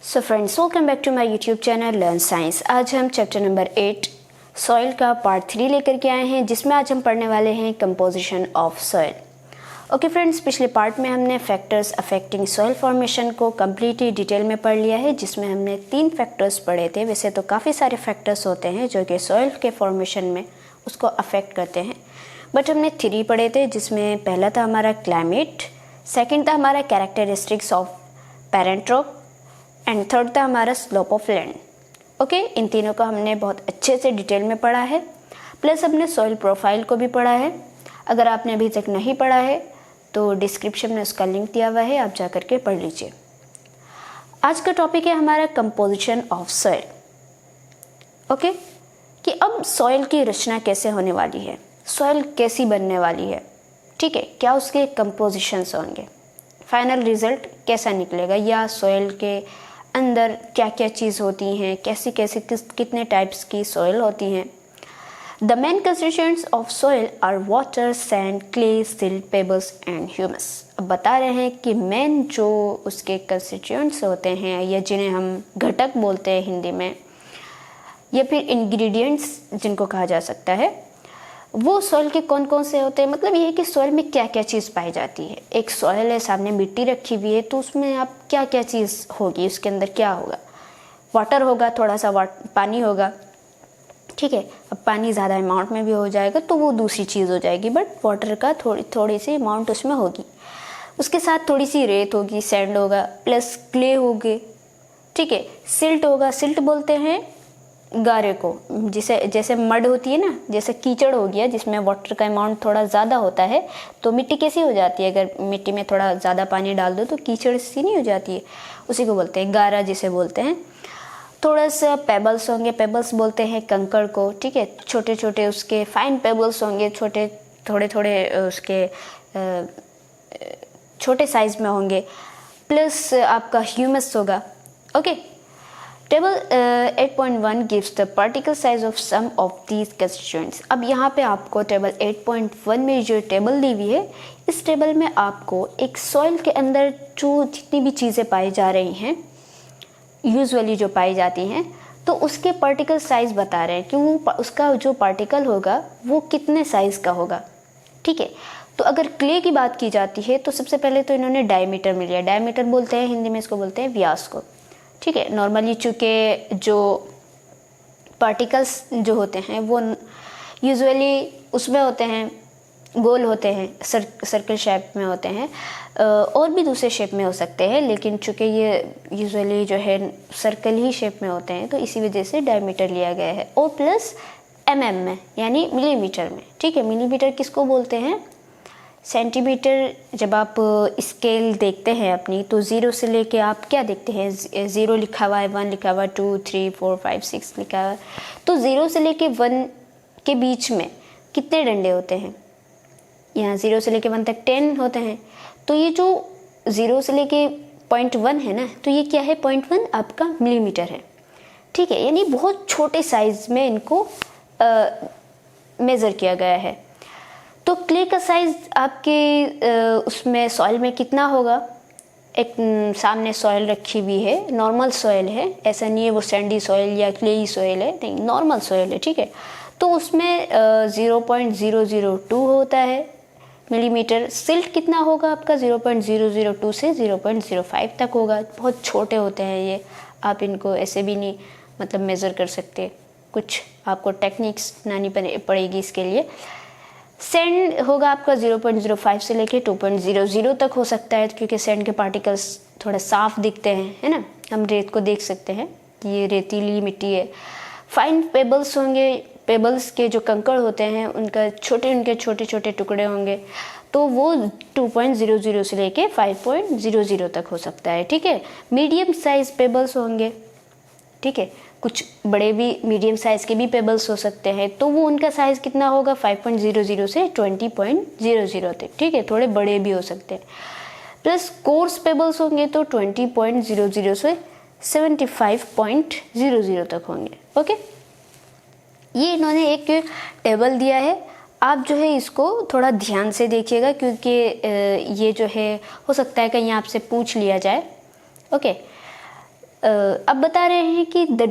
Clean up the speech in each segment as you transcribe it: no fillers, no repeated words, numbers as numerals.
So friends, welcome back to my YouTube channel learn science. आज हम chapter number 8 soil का part 3 लेकर के आए हैं, जिसमें आज हम पढ़ने वाले हैं composition of soil. Okay friends, पिछले पार्ट में हमने फैक्टर्स अफेक्टिंग सॉइल फॉर्मेशन को कम्प्लीटली डिटेल में पढ़ लिया है, जिसमें हमने 3 फैक्टर्स पढ़े थे। वैसे तो काफ़ी सारे फैक्टर्स होते हैं जो कि सॉइल के फॉर्मेशन में उसको अफेक्ट करते हैं, बट हमने 3 पढ़े थे, जिसमें पहला था हमारा क्लाइमेट, सेकेंड था हमारा characteristics of parent rock and third था हमारा स्लोप ऑफ लैंड। ओके, इन तीनों को हमने बहुत अच्छे से डिटेल में पढ़ा है, प्लस हमने सॉइल प्रोफाइल को भी पढ़ा है। अगर आपने अभी तक नहीं पढ़ा है तो डिस्क्रिप्शन में उसका लिंक दिया हुआ है, आप जा कर के पढ़ लीजिए। आज का टॉपिक है हमारा कंपोजिशन ऑफ सॉइल। ओके, कि अब सॉइल की रचना कैसे होने वाली है, सॉइल कैसी बनने वाली है, ठीक है, क्या उसके कंपोजिशंस होंगे, फाइनल रिजल्ट कैसा निकलेगा, या सॉइल के अंदर क्या क्या चीज़ होती हैं, कैसी कैसी कितने टाइप्स की सॉइल होती हैं। The main constituents of soil are water, sand, clay, silt, pebbles and humus. अब बता रहे हैं कि मेन जो उसके कंस्टिट्यूएंट्स होते हैं, या जिन्हें हम घटक बोलते हैं हिंदी में, या फिर इंग्रेडिएंट्स जिनको कहा जा सकता है, वो सॉइल के कौन कौन से होते हैं। मतलब ये है कि सॉइल में क्या क्या चीज़ पाई जाती है। एक सॉइल है, सामने मिट्टी रखी हुई है, तो उसमें आप क्या क्या चीज़ होगी, उसके अंदर क्या होगा। वाटर होगा, थोड़ा सा पानी होगा, ठीक है। अब पानी ज़्यादा अमाउंट में भी हो जाएगा तो वो दूसरी चीज़ हो जाएगी, बट वाटर का थोड़ी सी अमाउंट उसमें होगी। उसके साथ थोड़ी सी रेत होगी, सैंड होगा, प्लस क्ले होगे, ठीक है। सिल्ट होगा, सिल्ट बोलते हैं गारे को, जिसे जैसे मड होती है ना, जैसे कीचड़ हो गया जिसमें वाटर का अमाउंट थोड़ा ज़्यादा होता है, तो मिट्टी कैसी हो जाती है, अगर मिट्टी में थोड़ा ज़्यादा पानी डाल दो तो कीचड़ सी नहीं हो जाती है, उसी को बोलते हैं गारा, जिसे बोलते हैं। थोड़ा सा पेबल्स होंगे, पेबल्स बोलते हैं कंकड़ को, ठीक है। छोटे छोटे उसके फाइन पेबल्स होंगे, छोटे थोड़े उसके छोटे साइज में होंगे, प्लस आपका ह्यूमस होगा। Okay, table 8.1 gives the particle size of some of these constituents। अब यहाँ पे आपको टेबल 8.1 में जो टेबल दी हुई है, इस टेबल में आपको एक सॉइल के अंदर जो जितनी भी चीज़ें पाई जा रही हैं, यूजुअली जो पाई जाती हैं, तो उसके पार्टिकल साइज बता रहे हैं कि वो उसका जो पार्टिकल होगा वो कितने साइज़ का होगा, ठीक है। तो अगर क्ले की बात की जाती है तो सबसे पहले तो इन्होंने डायमीटर में लिया। डायमीटर बोलते हैं हिंदी में, इसको बोलते हैं व्यास को, ठीक है। नॉर्मली चूँकि जो पार्टिकल्स जो होते हैं वो यूजुअली उसमें होते हैं, गोल होते हैं, सर्कल शेप में होते हैं, और भी दूसरे शेप में हो सकते हैं, लेकिन चूँकि ये यूजुअली जो है सर्कल ही शेप में होते हैं, तो इसी वजह से डायमीटर लिया गया है। और प्लस mm में, यानी मिलीमीटर में, ठीक है। मिलीमीटर किसको बोलते हैं, सेंटीमीटर। जब आप स्केल देखते हैं अपनी, तो 0 से लेके आप क्या देखते हैं, 0 लिखा हुआ है, 1 लिखा हुआ है, 2 3 4 5 6 लिखा हुआ है, तो 0 से लेके 1 के बीच में कितने डंडे होते हैं, यहाँ 0 से लेके 1 तक 10 होते हैं। तो ये जो 0 से लेके 0.1 है ना, तो ये क्या है, 0.1 आपका मिलीमीटर है, ठीक है। यानी बहुत छोटे साइज में इनको मेज़र किया गया है। तो क्ले का साइज आपके उसमें सॉइल में कितना होगा। एक सामने सॉइल रखी हुई है, नॉर्मल सॉइल है, ऐसा नहीं है वो सैंडी सॉइल या क्लेई सॉइल है, नहीं, नॉर्मल सॉइल है, ठीक है। तो उसमें 0.002 होता है मिलीमीटर। सिल्ट कितना होगा आपका, 0.002 से 0.05 तक होगा। बहुत छोटे होते हैं ये, आप इनको ऐसे भी नहीं मतलब मेज़र कर सकते, कुछ आपको टेक्निक्स बनानी पड़ेगी इसके लिए। सैंड होगा आपका 0.05 से लेके 2.00 तक हो सकता है, क्योंकि सैंड के पार्टिकल्स थोड़ा साफ दिखते हैं, है ना, हम रेत को देख सकते हैं कि ये रेतीली मिट्टी है। फाइन पेबल्स होंगे, पेबल्स के जो कंकड़ होते हैं उनके छोटे छोटे टुकड़े होंगे, तो वो 2.00 से लेके 5.00 तक हो सकता है, ठीक है। मीडियम साइज पेबल्स होंगे, ठीक है, कुछ बड़े भी मीडियम साइज़ के भी पेबल्स हो सकते हैं, तो वो उनका साइज़ कितना होगा, 5.00 से 20.00 तक, ठीक है, थोड़े बड़े भी हो सकते हैं। प्लस कोर्स पेबल्स होंगे तो 20.00 से 75.00 तक होंगे। ओके, ये इन्होंने एक टेबल दिया है, आप जो है इसको थोड़ा ध्यान से देखिएगा, क्योंकि ये जो है हो सकता है कहीं आपसे पूछ लिया जाए। ओके, अब बता रहे हैं कि the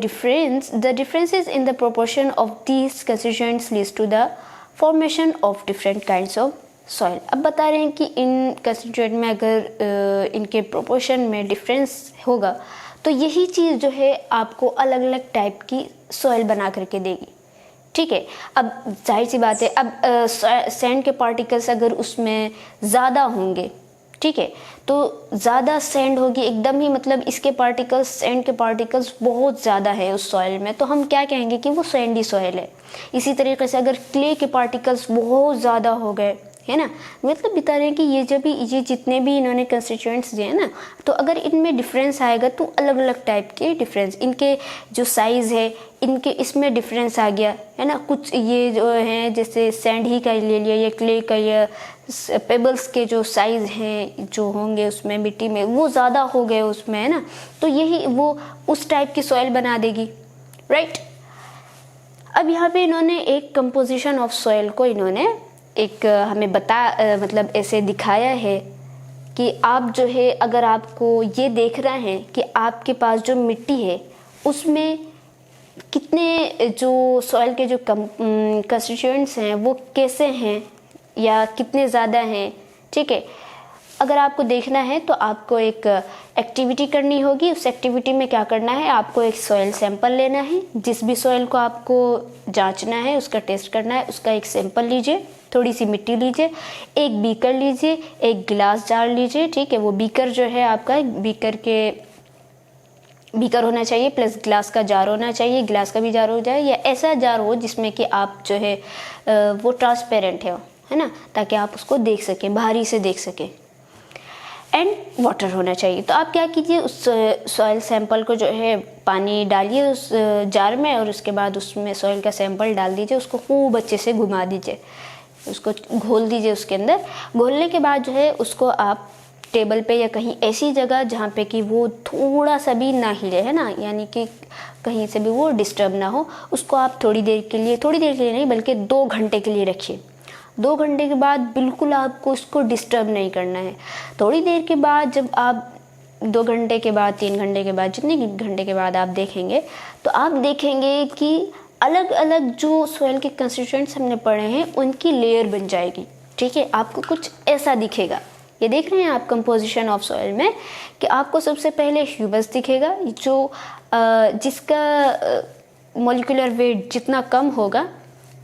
differences in the proportion of these constituents leads to the formation of different kinds of soil. अब बता रहे हैं कि इन कंस्टिट्यूएंट में अगर इनके प्रोपोर्शन में डिफरेंस होगा तो यही चीज़ जो है आपको अलग अलग टाइप की सॉइल बना करके देगी। ठीक है, अब जाहिर सी बात है, अब सैंड के पार्टिकल्स अगर उसमें ज़्यादा होंगे, ठीक है, तो ज़्यादा सैंड होगी एकदम ही, मतलब इसके पार्टिकल्स, सैंड के पार्टिकल्स बहुत ज़्यादा है उस सॉइल में, तो हम क्या कहेंगे कि वो सैंडी सॉइल है। इसी तरीके से अगर क्ले के पार्टिकल्स बहुत ज़्यादा हो गए, है ना, मतलब बता रहे हैं कि ये जितने भी इन्होंने कंस्टिट्यूएंट्स दिए हैं ना, तो अगर इनमें डिफरेंस आएगा तो अलग अलग टाइप के डिफरेंस, इनके जो साइज़ है इनके इसमें डिफरेंस आ गया, है ना। कुछ ये जो हैं जैसे सैंड ही का ले लिया या क्ले का या पेबल्स के जो साइज़ हैं जो होंगे उसमें मिट्टी में वो ज़्यादा हो गए उसमें, है ना, तो यही वो उस टाइप की सॉइल बना देगी, राइट। अब यहाँ पे इन्होंने एक कंपोजिशन ऑफ सॉइल को इन्होंने एक हमें मतलब ऐसे दिखाया है कि आप जो है अगर आपको ये देख रहे हैं कि आपके पास जो मिट्टी है उसमें कितने जो सॉइल के जो कंस्टिट्यूएंट्स हैं वो कैसे हैं या कितने ज़्यादा हैं, ठीक है। अगर आपको देखना है तो आपको एक एक्टिविटी करनी होगी। उस एक्टिविटी में क्या करना है, आपको एक सॉइल सैंपल लेना है। जिस भी सॉइल को आपको जांचना है, उसका टेस्ट करना है, उसका एक सैंपल लीजिए, थोड़ी सी मिट्टी लीजिए, एक बीकर लीजिए, एक गिलास जार लीजिए, ठीक है। वो बीकर जो है आपका बीकर होना चाहिए प्लस गिलास का जार होना चाहिए, गिलास का भी जार हो जाए या ऐसा जार हो जिसमें कि आप जो है वो ट्रांसपेरेंट है ना, ताकि आप उसको देख सकें, बाहरी से देख सकें। एंड वाटर होना चाहिए। तो आप क्या कीजिए, उस सॉइल सैंपल को जो है पानी डालिए उस जार में और उसके बाद उसमें सॉइल का सैंपल डाल दीजिए, उसको खूब अच्छे से घुमा दीजिए, उसको घोल दीजिए उसके अंदर। घोलने के बाद जो है उसको आप टेबल पे या कहीं ऐसी जगह जहाँ पे कि वो थोड़ा सा भी ना हिले, है ना, यानी कि कहीं से भी वो डिस्टर्ब ना हो, उसको आप थोड़ी देर के लिए नहीं बल्कि 2 घंटे के लिए रखिए। 2 घंटे के बाद बिल्कुल आपको उसको डिस्टर्ब नहीं करना है। थोड़ी देर के बाद जब आप 2 घंटे के बाद, 3 घंटे के बाद, जितने घंटे के बाद आप देखेंगे तो आप देखेंगे कि अलग अलग जो सॉइल के कंस्टिट्यूएंट्स हमने पढ़े हैं उनकी लेयर बन जाएगी, ठीक है। आपको कुछ ऐसा दिखेगा, ये देख रहे हैं आप कंपोजिशन ऑफ सॉइल में कि आपको सबसे पहले ह्यूमस दिखेगा, जो जिसका मॉलिक्यूलर वेट जितना कम होगा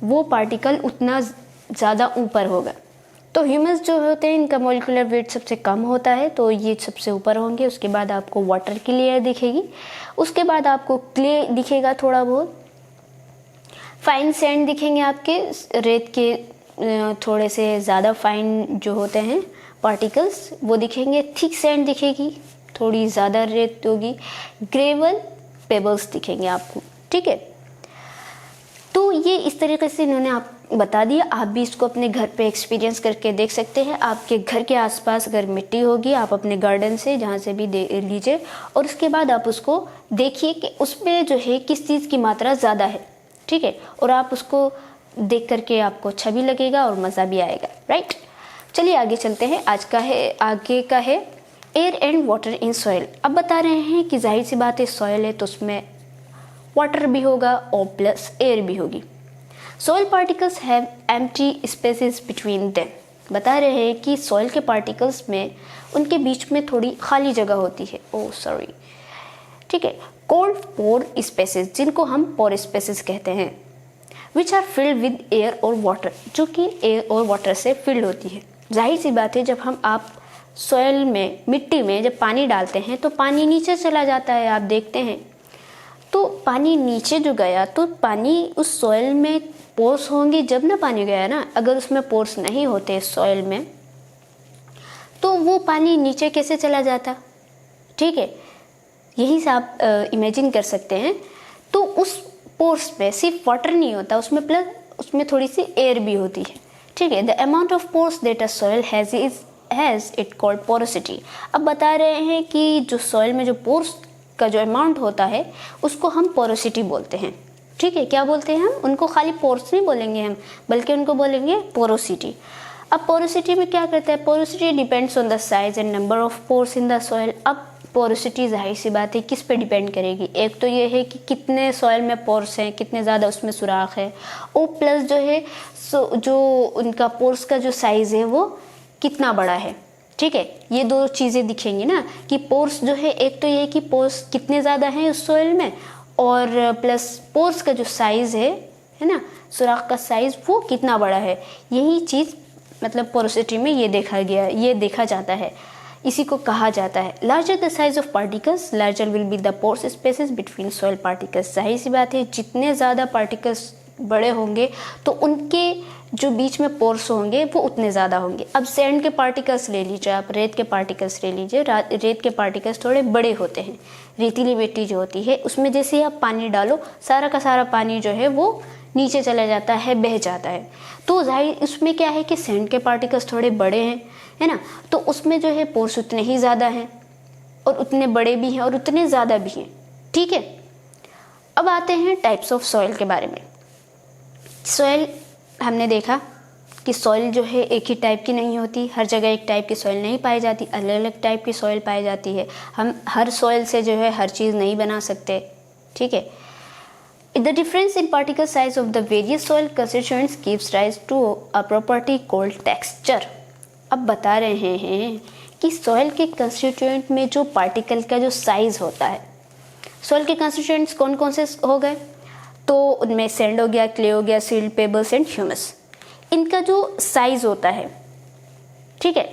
वो पार्टिकल उतना ज़्यादा ऊपर होगा। तो ह्यूमस जो होते हैं इनका मॉलिक्यूलर वेट सबसे कम होता है, तो ये सबसे ऊपर होंगे। उसके बाद आपको वाटर की लेयर दिखेगी, उसके बाद आपको क्ले दिखेगा, थोड़ा बहुत फाइन सैंड दिखेंगे, आपके रेत के थोड़े से ज़्यादा फाइन जो होते हैं पार्टिकल्स वो दिखेंगे, थिक सैंड दिखेगी, थोड़ी ज़्यादा रेत होगी, ग्रेवल, पेबल्स दिखेंगे आपको, ठीक है। तो ये इस तरीके से इन्होंने आप बता दिया। आप भी इसको अपने घर पे एक्सपीरियंस करके देख सकते हैं। आपके घर के आसपास अगर मिट्टी होगी, आप अपने गार्डन से जहाँ से भी लीजिए और उसके बाद आप उसको देखिए कि उसमें जो है किस चीज़ की मात्रा ज़्यादा है, ठीक है, और आप उसको देख करके आपको अच्छा भी लगेगा और मज़ा भी आएगा, राइट। चलिए आगे चलते हैं। आगे का है air and water in soil. अब बता रहे हैं कि जाहिर सी बात है सॉइल है तो उसमें वाटर भी होगा और प्लस एयर भी होगी। Soil particles have empty spaces between them. बता रहे हैं कि सॉइल के पार्टिकल्स में उनके बीच में थोड़ी खाली जगह होती है, ठीक है, कोल्ड पोर स्पेसेस, जिनको हम पोर स्पेसेस कहते हैं, which are filled with air और वाटर, जो कि एयर और वाटर से फिल्ड होती है। जाहिर सी बात है जब आप सॉइल में, मिट्टी में जब पानी डालते हैं तो पानी नीचे चला जाता है, आप देखते हैं। तो पानी नीचे जो गया तो पानी उस सॉइल में पोर्स होंगे जब ना पानी गया ना, अगर उसमें पोर्स नहीं होते सॉइल में तो वो पानी नीचे कैसे चला जाता, ठीक है। यही से आप इमेजिन कर सकते हैं। तो उस पोर्स में सिर्फ वाटर नहीं होता, उसमें प्लस उसमें थोड़ी सी एयर भी होती है, ठीक है। The amount of pores that a soil has it called porosity. अब बता रहे हैं कि जो सॉइल में जो पोर्स का जो अमाउंट होता है उसको हम पोरोसिटी बोलते हैं, ठीक है। क्या बोलते हैं हम उनको, खाली पोर्स नहीं बोलेंगे हम, बल्कि उनको बोलेंगे पोरोसिटी। अब पोरोसिटी में क्या करता है, porosity depends on the size and number of pores in the soil. अब पोरोसिटी जाहिर सी बात है किस पे डिपेंड करेगी, एक तो ये है कि कितने सॉइल में पोर्स हैं, कितने ज़्यादा उसमें सुराख है, और प्लस जो है जो उनका पोर्स का जो साइज़ है वो कितना बड़ा है। ठीक है, ये दो चीज़ें दिखेंगी ना कि पोर्स जो है, एक तो ये कि पोर्स कितने ज़्यादा हैं उस सॉइल में, और प्लस पोर्स का जो साइज़ है ना, सुराख का साइज़ वो कितना बड़ा है। यही चीज़ मतलब पोरोसिटी में ये देखा जाता है, इसी को कहा जाता है। Larger the size of particles larger will be the pores spaces between soil particles. जाहिर सी बात है जितने ज़्यादा पार्टिकल्स बड़े होंगे तो उनके जो बीच में पोर्स होंगे वो उतने ज़्यादा होंगे। अब सैंड के पार्टिकल्स ले लीजिए, आप रेत के पार्टिकल्स ले लीजिए। रेत के पार्टिकल्स थोड़े बड़े होते हैं। रेतीली मिट्टी जो होती है उसमें जैसे ही आप पानी डालो, सारा का सारा पानी जो है वो नीचे चला जाता है, बह जाता है। तो जाहिर उसमें क्या है कि सैंड के पार्टिकल्स थोड़े बड़े हैं, है ना, तो उसमें जो है पोर्स उतने ही ज़्यादा हैं, और उतने बड़े भी हैं और उतने ज़्यादा भी हैं। ठीक है, अब आते हैं टाइप्स ऑफ सॉइल के बारे में। सॉइल हमने देखा कि सॉइल जो है एक ही टाइप की नहीं होती, हर जगह एक टाइप की सॉइल नहीं पाई जाती, अलग अलग टाइप की सॉइल पाई जाती है। हम हर सॉइल से जो है हर चीज़ नहीं बना सकते। ठीक है, the difference in particle size of the various soil constituents gives rise to a property called texture. अब बता रहे हैं कि सॉइल के कंस्टिट्यूएंट में जो पार्टिकल का जो साइज होता है, सॉइल के कंस्टिट्यूएंट्स कौन कौन से हो गए, तो उनमें सैंड हो गया, क्ले हो गया, सिल्ट, पेबल्स एंड ह्यूमस। इनका जो साइज होता है, ठीक है,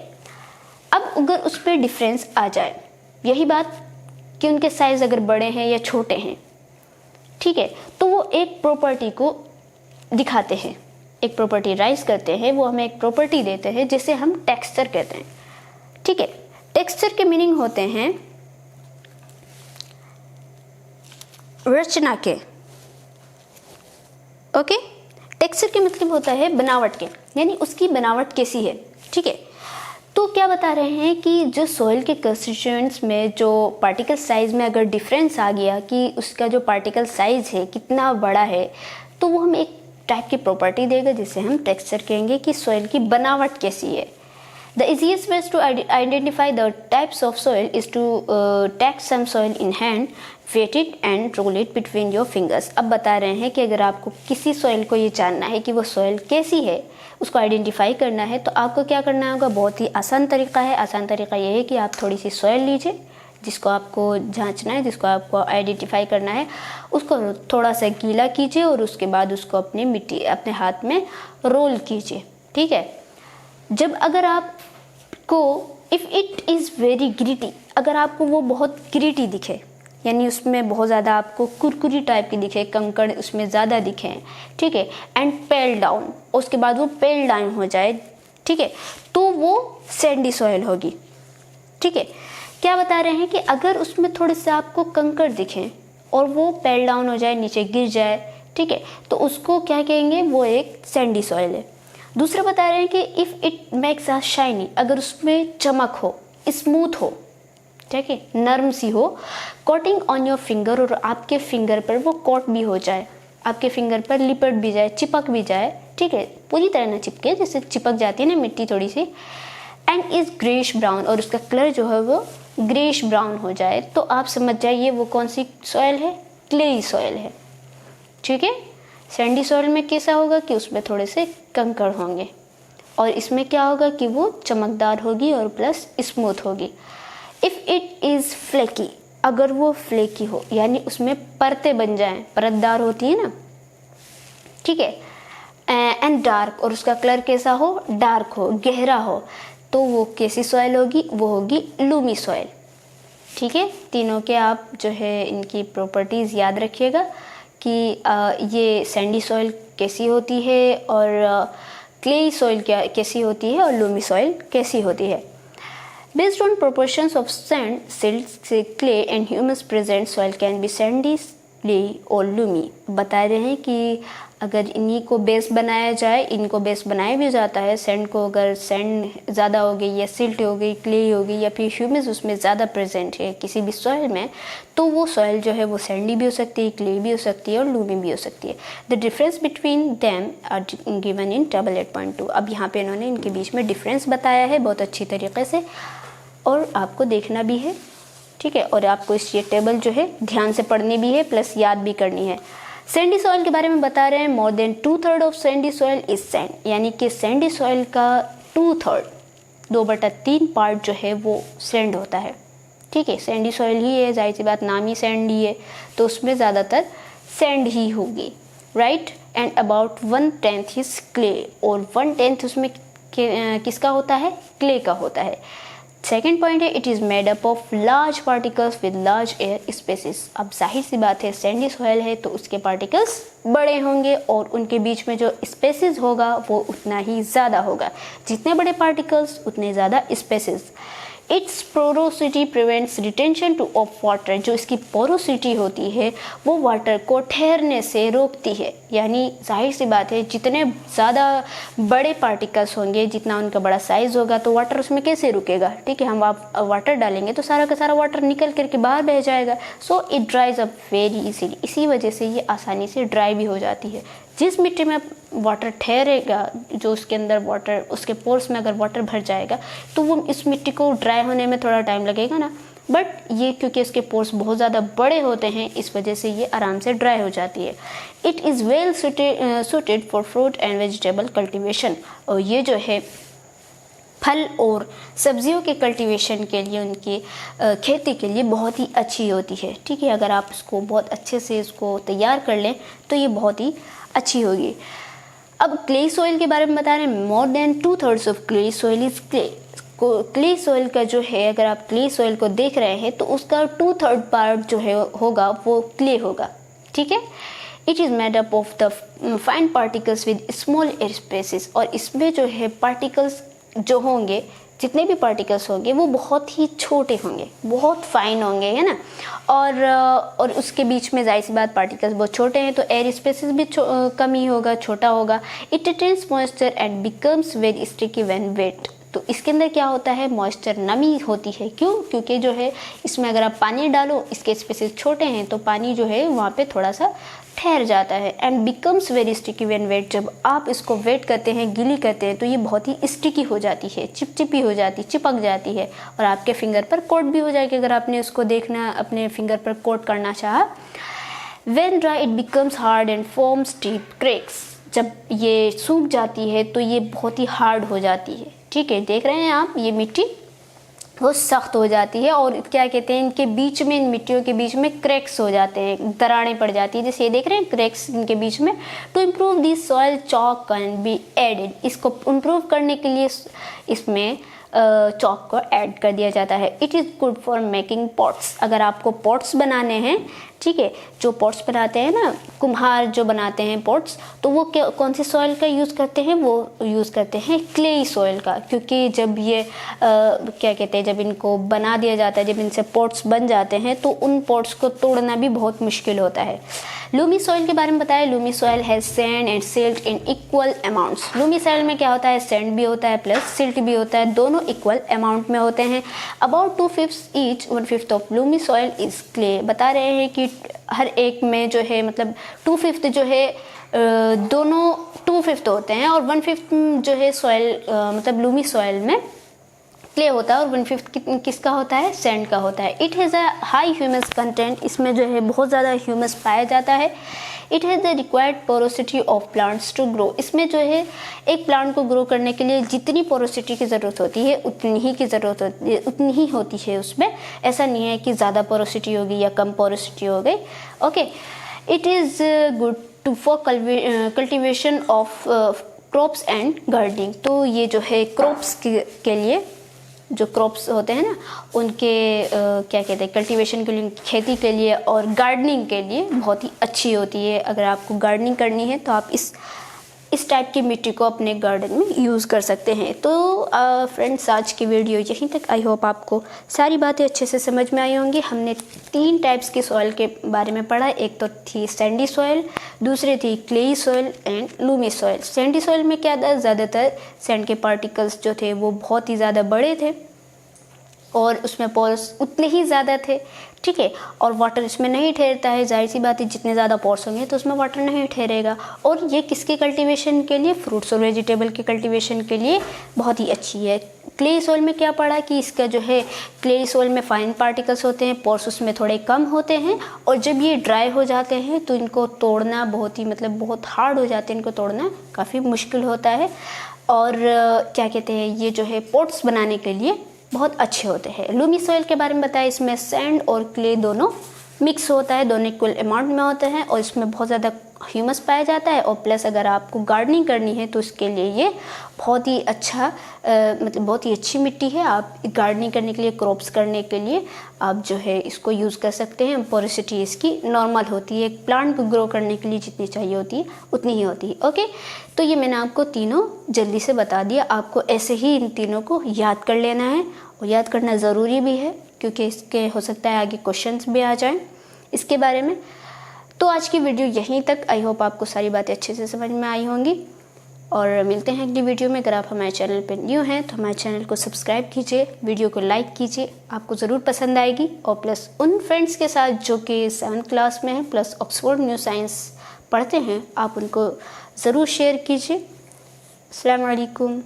अब अगर उस पर डिफरेंस आ जाए, यही बात कि उनके साइज अगर बड़े हैं या छोटे हैं, ठीक है, तो वो एक प्रॉपर्टी को दिखाते हैं, एक प्रॉपर्टी राइज करते हैं, वो हमें एक प्रॉपर्टी देते हैं जिसे हम टेक्सचर कहते हैं। ठीक है, टेक्सचर के मीनिंग होते हैं रचना के। ओके, टेक्सचर के मतलब होता है बनावट के, यानी उसकी बनावट कैसी है। ठीक है, तो क्या बता रहे हैं कि जो सॉइल के कंस्टिट्यूएंट्स में जो पार्टिकल साइज में अगर डिफरेंस आ गया कि उसका जो पार्टिकल साइज है कितना बड़ा है, तो वो हमें एक टाइप की प्रॉपर्टी देगा जिसे हम टेक्सचर कहेंगे कि सॉइल की बनावट कैसी है। The easiest way to identify the types of soil is to take some soil in hand, wet it and roll it between your fingers. अब बता रहे हैं कि अगर आपको किसी सॉइल को ये जानना है कि वो सॉइल कैसी है, उसको आइडेंटिफाई करना है, तो आपको क्या करना होगा, बहुत ही आसान तरीका है। आसान तरीका ये है कि आप थोड़ी सी सॉइल लीजिए जिसको आपको जांचना है, जिसको आपको आइडेंटिफाई करना है, उसको थोड़ा सा गीला कीजिए और उसके बाद उसको अपने हाथ में रोल कीजिए। ठीक है, जब अगर आपको if it is very gritty, अगर आपको वो बहुत ग्रिटी दिखे, यानी उसमें बहुत ज़्यादा आपको कुरकुरी टाइप की दिखे, कंकड़ उसमें ज़्यादा दिखे, ठीक है, एंड पेल डाउन, उसके बाद वो पेल डाउन हो जाए, ठीक है, तो वो सैंडी सॉइल होगी। ठीक है, क्या बता रहे हैं कि अगर उसमें थोड़े से आपको कंकड़ दिखें और वो पेल डाउन हो जाए, नीचे गिर जाए, ठीक है, तो उसको क्या कहेंगे, वो एक सैंडी सॉइल है। दूसरा बता रहे हैं कि if it makes a shiny, अगर उसमें चमक हो, स्मूथ हो, ठीक है, नरम सी हो, कोटिंग ऑन योर फिंगर, और आपके फिंगर पर वो कोट भी हो जाए, आपके फिंगर पर लिपट भी जाए, चिपक भी जाए, ठीक है, पूरी तरह ना चिपके, जैसे चिपक जाती है ना मिट्टी थोड़ी सी, एंड इज ग्रेश ब्राउन, और उसका कलर जो है वो ग्रेश ब्राउन हो जाए, तो आप समझ जाइए वो कौन सी सॉइल है, क्लेई सॉइल है। ठीक है, सैंडी सॉइल में कैसा होगा कि उसमें थोड़े से कंकड़ होंगे, और इसमें क्या होगा कि वो चमकदार होगी और प्लस स्मूथ होगी। इफ़ इट इज़ फ्लेकी, अगर वो फ्लेकी हो, यानी उसमें परतें बन जाएं, परतदार होती है ना, ठीक है, एंड डार्क, और उसका कलर कैसा हो, डार्क हो, गहरा हो, तो वो कैसी सॉइल होगी, वो होगी लूमी सॉइल। ठीक है, तीनों के आप जो है इनकी प्रॉपर्टीज़ याद रखिएगा कि ये सैंडी सॉइल कैसी होती है और क्लेई सॉइल कैसी होती है और लूमी सॉइल कैसी होती है। Based on proportions of sand, silt, clay and humus present, soil can be sandy, clay और loomy। बता रहे हैं कि अगर इन्हीं को बेस बनाया जाए, इनको बेस बनाया भी जाता है, सैंड को अगर सैंड ज़्यादा हो गई या सिल्ट हो गई, क्ले हो गई या फिर ह्यूमस उसमें ज़्यादा प्रेजेंट है किसी भी सॉइल में, तो वो सॉइल जो है वो सैंडी भी हो सकती है, क्ले भी हो सकती है और लूमी भी हो सकती है। The difference between them are given in table 8.2। अब यहाँ पे इन्होंने इनके बीच में डिफरेंस बताया है बहुत अच्छी तरीके से, और आपको देखना भी है ठीक है, और आपको इस ये टेबल जो है ध्यान से पढ़नी भी है प्लस याद भी करनी है। सैंडी सॉइल के बारे में बता रहे हैं, more than 2/3 of Sandy soil is sand, यानी कि सैंडी सॉइल का 2/3 2/3 पार्ट जो है वो सैंड होता है। ठीक है, सैंडी सॉइल ही है, जाहिर सी बात नाम ही सैंड ही है, तो उसमें ज़्यादातर सैंड ही होगी, right. And about 1/10 is clay, और 1/10 उसमें किसका होता है, क्ले का होता है। सेकेंड पॉइंट है, it is made up of large particles with large air spaces. अब जाहिर सी बात है सैंडी सॉइल है तो उसके पार्टिकल्स बड़े होंगे और उनके बीच में जो स्पेसिस होगा वो उतना ही ज़्यादा होगा, जितने बड़े पार्टिकल्स उतने ज़्यादा spaces. Its porosity prevents retention to of water, जो इसकी पोरोसिटी होती है वो वाटर को ठहरने से रोकती है, यानी जाहिर सी बात है जितने ज़्यादा बड़े पार्टिकल्स होंगे, जितना उनका बड़ा साइज़ होगा तो वाटर उसमें कैसे रुकेगा। ठीक है, हम आप वाटर डालेंगे तो सारा का सारा वाटर निकल करके बाहर बह जाएगा, so it ड्राइज up very easily, इसी वजह से ये आसानी से ड्राई भी हो जाती है। जिस मिट्टी में वाटर ठहरेगा, जो उसके अंदर वाटर, उसके पोर्स में अगर वाटर भर जाएगा तो वो इस मिट्टी को ड्राई होने में थोड़ा टाइम लगेगा ना, बट ये क्योंकि इसके पोर्स बहुत ज़्यादा बड़े होते हैं इस वजह से ये आराम से ड्राई हो जाती है। It is well suited for fruit and vegetable cultivation, और ये जो है फल और सब्जियों के कल्टीवेशन के लिए, उनकी खेती के लिए बहुत ही अच्छी होती है। ठीक है, अगर आप इसको बहुत अच्छे से इसको तैयार कर लें तो ये बहुत ही अच्छी होगी। अब क्ले सॉइल के बारे में बता रहे हैं, more than 2/3 of clay soil is clay. Clay soil का जो है, अगर आप क्ले सॉइल को देख रहे हैं तो उसका 2/3 पार्ट जो है होगा वो क्ले होगा। ठीक है, it is made up of the fine particles with small air spaces, और इसमें जो है पार्टिकल्स जो होंगे, जितने भी पार्टिकल्स होंगे वो बहुत ही छोटे होंगे, बहुत फाइन होंगे, है ना। और उसके बीच में जाहिर सी बात पार्टिकल्स बहुत छोटे हैं तो एयर स्पेसेस भी कम ही होगा, छोटा होगा। It retains moisture and becomes very sticky when wet, तो इसके अंदर क्या होता है, मॉइस्चर, नमी होती है। क्यों? क्योंकि जो है इसमें अगर आप पानी डालो, इसके स्पेसेस छोटे हैं तो पानी जो है वहाँ पे थोड़ा सा ठहर जाता है। And becomes very sticky when wet, जब आप इसको वेट करते हैं, गीली करते हैं तो ये बहुत ही स्टिकी हो जाती है, चिपचिपी हो जाती, चिपक जाती है और आपके फिंगर पर कोट भी हो जाएगी अगर आपने उसको देखना, अपने फिंगर पर कोट करना चाहा। When dry it becomes hard and forms deep cracks, जब ये सूख जाती है तो ये बहुत ही हार्ड हो जाती है। ठीक है, देख रहे हैं आप, ये मिट्टी वो सख्त हो जाती है और क्या कहते हैं, इनके बीच में, इन मिट्टियों के बीच में क्रैक्स हो जाते हैं, दरारें पड़ जाती है, जैसे ये देख रहे हैं क्रैक्स इनके बीच में। To improve this soil chalk can be added, इसको इम्प्रूव करने के लिए इसमें चॉक को ऐड कर दिया जाता है। It is good for making pots, अगर आपको पॉट्स बनाने हैं, ठीक है, जो पॉट्स बनाते हैं ना, कुम्हार जो बनाते हैं पॉट्स, तो वो कौन सी सॉइल का यूज़ करते हैं, वो यूज़ करते हैं क्लेई सॉइल का, क्योंकि जब ये क्या कहते हैं, जब इनको बना दिया जाता है, जब इनसे पॉट्स बन जाते हैं तो उन पॉट्स को तोड़ना भी बहुत मुश्किल होता है। लूमी सॉइल के बारे में बताया, Lumi soil has sand and silt in equal amounts. Lumi soil में क्या होता है, सैंड भी होता है प्लस सिल्ट भी होता है, दोनों इक्वल अमाउंट में होते हैं। About 2/5 each, 1/5 of Lumi soil is clay, बता रहे हैं कि हर एक में जो है, मतलब 2/5 जो है, दोनों 2/5 होते हैं और 1/5 जो है सॉइल, मतलब लूमी सॉइल में क्ले होता है और 1/5 किसका होता है, सैंड का होता है। It has a high humus content, इसमें जो है बहुत ज़्यादा ह्यूमस पाया जाता है। It has the required porosity of plants to grow, इसमें जो है एक प्लांट को ग्रो करने के लिए जितनी पोरोसिटी की ज़रूरत होती है उतनी ही की ज़रूरत होती है, उतनी ही होती है उसमें, ऐसा नहीं है कि ज़्यादा पोरोसिटी होगी या कम पोरोसिटी हो गई। Okay, it is good to for cultivation of crops and gardening, तो ये जो है क्रॉप्स के लिए, जो क्रॉप्स होते हैं ना उनके क्या कहते हैं, कल्टीवेशन के लिए, खेती के लिए और गार्डनिंग के लिए बहुत ही अच्छी होती है। अगर आपको गार्डनिंग करनी है तो आप इस टाइप की मिट्टी को अपने गार्डन में यूज़ कर सकते हैं। तो फ्रेंड्स, आज की वीडियो यहीं तक। आई होप आपको सारी बातें अच्छे से समझ में आई होंगी। हमने 3 टाइप्स की सॉइल के बारे में पढ़ा, एक तो थी सैंडी सॉइल, दूसरी थी clayey soil and Lumi soil. Sandy soil में क्या था, ज़्यादातर सैंड के पार्टिकल्स जो थे वो बहुत ही ज़्यादा बड़े थे और उसमें पोर्स उतने ही ज़्यादा थे, ठीक है। और वाटर इसमें नहीं ठहरता है, जाहिर सी बात है, जितने ज़्यादा पोर्स होंगे तो उसमें वाटर नहीं ठहरेगा। और ये किसके कल्टीवेशन के लिए, फ्रूट्स और वेजिटेबल के कल्टीवेशन के लिए बहुत ही अच्छी है। क्ले सॉइल में क्या पड़ा कि इसका जो है, क्ले सॉइल में फाइन पार्टिकल्स होते हैं, पोर्स उसमें थोड़े कम होते हैं, और जब ये ड्राई हो जाते हैं तो इनको तोड़ना बहुत ही बहुत हार्ड हो जाते हैं, इनको तोड़ना काफ़ी मुश्किल होता है। और क्या कहते हैं, ये जो है पोट्स बनाने के लिए बहुत अच्छे होते हैं। लूमी सॉइल के बारे में बताया, इसमें सैंड और क्ले दोनों मिक्स होता है, दोनों इक्वल अमाउंट में होते हैं, और इसमें बहुत ज़्यादा ह्यूमस पाया जाता है। और प्लस अगर आपको गार्डनिंग करनी है तो इसके लिए ये बहुत ही अच्छा बहुत ही अच्छी मिट्टी है। आप गार्डनिंग करने के लिए, क्रॉप्स करने के लिए आप जो है इसको यूज़ कर सकते हैं। पोरोसिटी इसकी नॉर्मल होती है, एक प्लांट को ग्रो करने के लिए जितनी चाहिए होती है उतनी ही होती है। ओके, तो ये मैंने आपको तीनों जल्दी से बता दिया। आपको ऐसे ही इन तीनों को याद कर लेना है, और याद करना ज़रूरी भी है, क्योंकि इसके हो सकता है आगे क्वेश्चंस भी आ जाएं इसके बारे में। तो आज की वीडियो यहीं तक। आई होप आपको सारी बातें अच्छे से समझ में आई होंगी, और मिलते हैं अगली वीडियो में। अगर आप हमारे चैनल पर न्यू हैं तो हमारे चैनल को सब्सक्राइब कीजिए, वीडियो को लाइक कीजिए, आपको ज़रूर पसंद आएगी। और प्लस उन फ्रेंड्स के साथ जो कि 7th क्लास में हैं, प्लस ऑक्सफोर्ड न्यू साइंस पढ़ते हैं, आप उनको ज़रूर शेयर कीजिए। अस्सलाम वालेकुम।